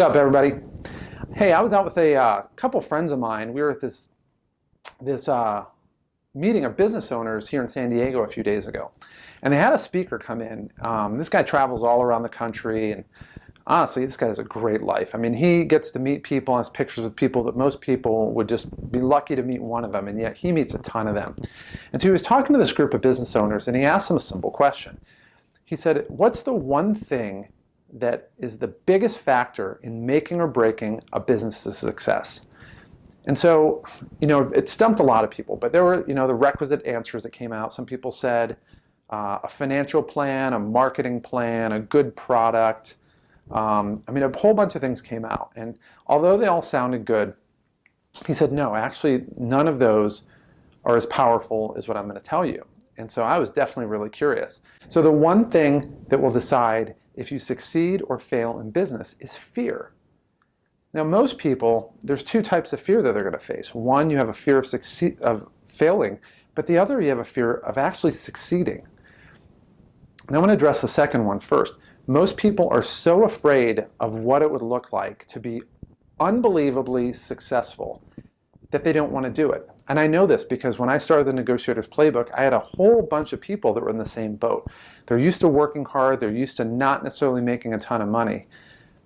What's up, everybody? Hey, I was out with a couple friends of mine. We were at this meeting of business owners here in San Diego a few days ago, and they had a speaker come in. This guy travels all around the country, and honestly, this guy has a great life. I mean, he gets to meet people and has pictures with people that most people would just be lucky to meet one of them, and yet he meets a ton of them. And so he was talking to this group of business owners, and he asked them a simple question. He said, "What's the one thing that is the biggest factor in making or breaking a business a success?" And so, it stumped a lot of people, but there were, the requisite answers that came out. Some people said a financial plan, a marketing plan, a good product. A whole bunch of things came out. And although they all sounded good, he said, no, actually, none of those are as powerful as what I'm going to tell you. And so I was definitely really curious. So the one thing that will decide if you succeed or fail in business is fear. Now, most people, there's two types of fear that they're going to face. One, you have a fear of failing, but the other, you have a fear of actually succeeding. And I want to address the second one first. Most people are so afraid of what it would look like to be unbelievably successful that they don't want to do it. And I know this because when I started the Negotiator's Playbook, I had a whole bunch of people that were in the same boat. They're used to working hard. They're used to not necessarily making a ton of money.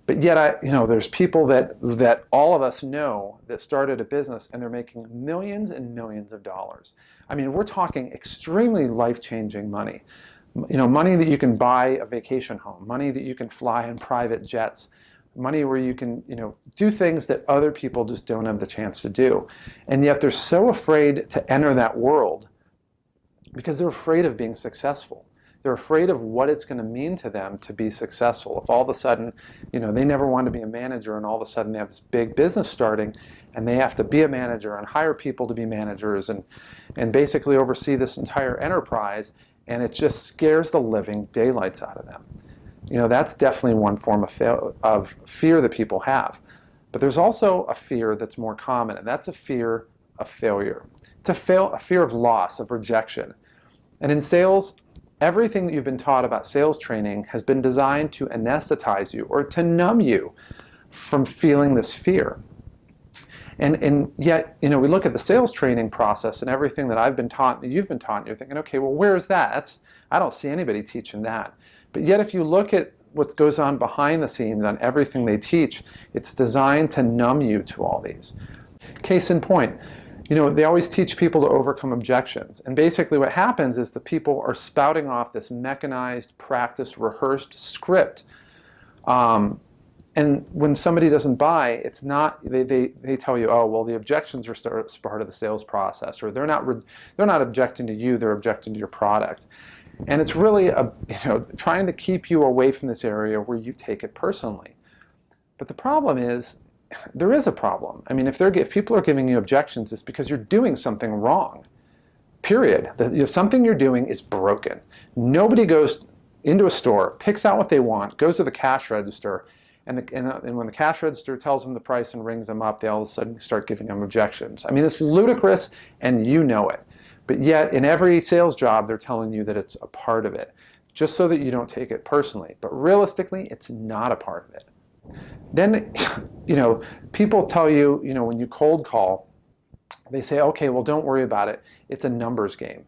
But yet, there's people that all of us know that started a business and they're making millions and millions of dollars. I mean, we're talking extremely life-changing money. Money that you can buy a vacation home, money that you can fly in private jets, money where you can, do things that other people just don't have the chance to do. And yet they're so afraid to enter that world because they're afraid of being successful. They're afraid of what it's going to mean to them to be successful. If all of a sudden, they never wanted to be a manager and all of a sudden they have this big business starting and they have to be a manager and hire people to be managers and basically oversee this entire enterprise, and it just scares the living daylights out of them. That's definitely one form of fear that people have. But there's also a fear that's more common, and that's a fear of failure. It's a fear of loss, of rejection. And in sales, everything that you've been taught about sales training has been designed to anesthetize you or to numb you from feeling this fear. And yet, we look at the sales training process and everything that I've been taught and you've been taught, and you're thinking, okay, well, where is that? I don't see anybody teaching that. But yet, if you look at what goes on behind the scenes on everything they teach, it's designed to numb you to all these. Case in point, they always teach people to overcome objections. And basically what happens is the people are spouting off this mechanized, practiced, rehearsed script. And when somebody doesn't buy, it's not, they tell you, oh, well, the objections are part of the sales process, or they're not objecting to you, they're objecting to your product. And it's really trying to keep you away from this area where you take it personally. But the problem is, there is a problem. I mean, if people are giving you objections, it's because you're doing something wrong. Period. Something you're doing is broken. Nobody goes into a store, picks out what they want, goes to the cash register, and when the cash register tells them the price and rings them up, they all of a sudden start giving them objections. I mean, it's ludicrous, and you know it. But yet, in every sales job, they're telling you that it's a part of it, just so that you don't take it personally. But realistically, it's not a part of it. Then, people tell you, when you cold call, they say, okay, well, don't worry about it. It's a numbers game.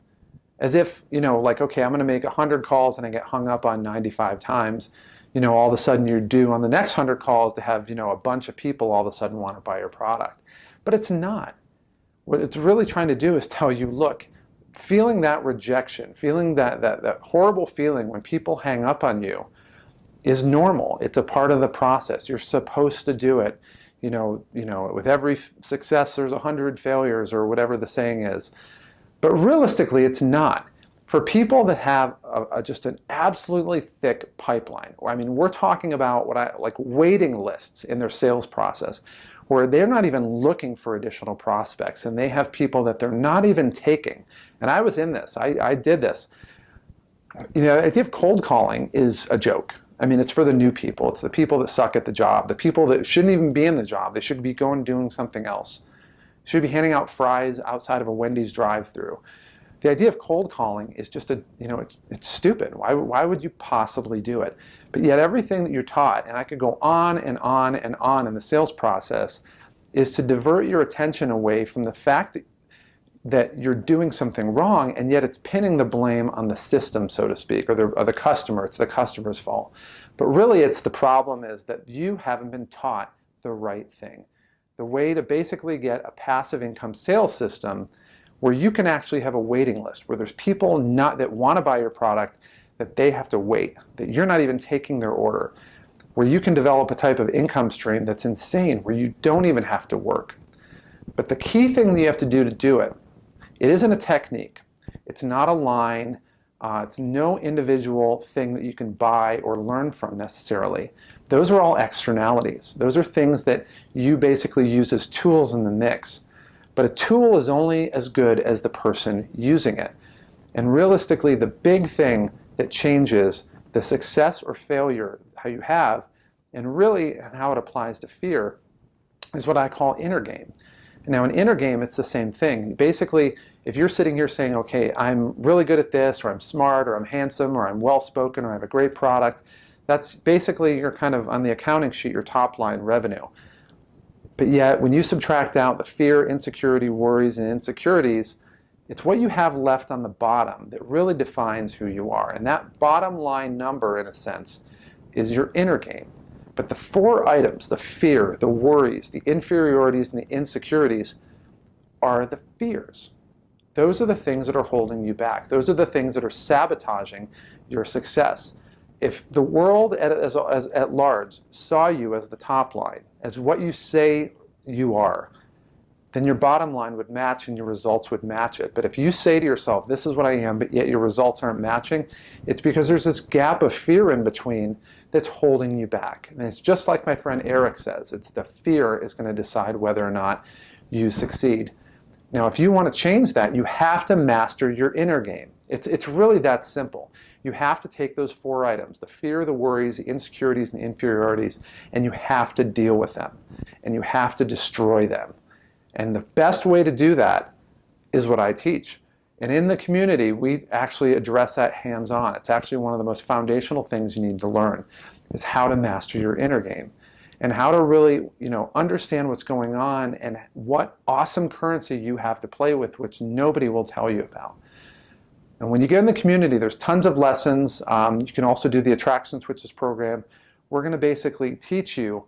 As if, okay, I'm going to make 100 calls and I get hung up on 95 times. All of a sudden you're due on the next 100 calls to have, a bunch of people all of a sudden want to buy your product. But it's not. What it's really trying to do is tell you, look, feeling that rejection, feeling that horrible feeling when people hang up on you is normal. It's a part of the process. You're supposed to do it. With every success, there's 100 failures, or whatever the saying is. But realistically, it's not. For people that have just an absolutely thick pipeline, I mean, we're talking about like waiting lists in their sales process, where they're not even looking for additional prospects, and they have people that they're not even taking. And I was in this. I did this. The idea of cold calling is a joke. I mean, it's for the new people. It's the people that suck at the job, the people that shouldn't even be in the job. They should be going doing something else. Should be handing out fries outside of a Wendy's drive-thru. The idea of cold calling is just it's stupid. Why would you possibly do it? But yet everything that you're taught, and I could go on and on and on in the sales process, is to divert your attention away from the fact that you're doing something wrong, and yet it's pinning the blame on the system, so to speak, or the customer. It's the customer's fault. But really, it's the problem is that you haven't been taught the right thing. The way to basically get a passive income sales system where you can actually have a waiting list, where there's people that want to buy your product, that they have to wait, that you're not even taking their order, where you can develop a type of income stream that's insane, where you don't even have to work. But the key thing that you have to do it, it isn't a technique. It's not a line. It's no individual thing that you can buy or learn from necessarily. Those are all externalities. Those are things that you basically use as tools in the mix. But a tool is only as good as the person using it. And realistically, the big thing that changes the success or failure how you have, and really how it applies to fear, is what I call inner game. Now, in inner game, it's the same thing. Basically, if you're sitting here saying, okay, I'm really good at this, or I'm smart, or I'm handsome, or I'm well-spoken, or I have a great product, that's basically, you're kind of on the accounting sheet, your top line revenue. But yet, when you subtract out the fear, insecurity, worries, and insecurities, it's what you have left on the bottom that really defines who you are. And that bottom line number, in a sense, is your inner game. But the 4 items, the fear, the worries, the inferiorities, and the insecurities, are the fears. Those are the things that are holding you back. Those are the things that are sabotaging your success. If the world at large saw you as the top line, as what you say you are, then your bottom line would match and your results would match it. But if you say to yourself, this is what I am, but yet your results aren't matching, it's because there's this gap of fear in between that's holding you back. And it's just like my friend Eric says, it's the fear is going to decide whether or not you succeed. Now, if you want to change that, you have to master your inner game. It's really that simple. You have to take those 4 items, the fear, the worries, the insecurities, and the inferiorities, and you have to deal with them. And you have to destroy them. And the best way to do that is what I teach. And in the community, we actually address that hands-on. It's actually one of the most foundational things you need to learn, is how to master your inner game. And how to really, understand what's going on and what awesome currency you have to play with, which nobody will tell you about. And when you get in the community, there's tons of lessons. You can also do the Attraction Switches program. We're going to basically teach you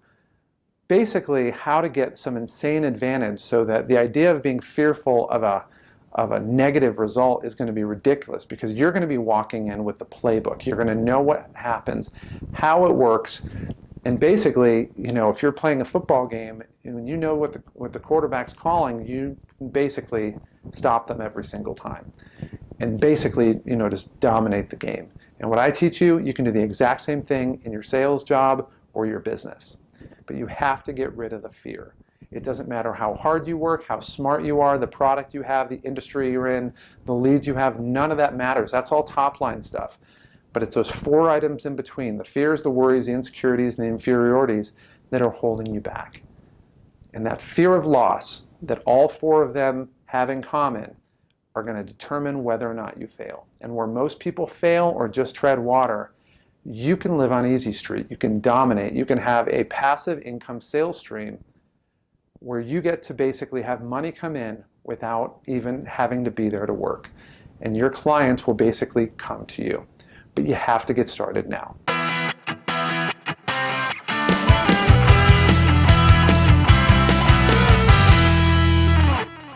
how to get some insane advantage so that the idea of being fearful of a negative result is going to be ridiculous, because you're going to be walking in with the playbook. You're going to know what happens, how it works. And basically, if you're playing a football game and you know what the quarterback's calling, you can basically stop them every single time. And basically, just dominate the game. And what I teach you, you can do the exact same thing in your sales job or your business. But you have to get rid of the fear. It doesn't matter how hard you work, how smart you are, the product you have, the industry you're in, the leads you have, none of that matters. That's all top line stuff. But it's those 4 items in between, the fears, the worries, the insecurities, and the inferiorities, that are holding you back. And that fear of loss that all 4 of them have in common are going to determine whether or not you fail. And where most people fail or just tread water, you can live on easy street. You can dominate. You can have a passive income sales stream where you get to basically have money come in without even having to be there to work. And your clients will basically come to you. But you have to get started now.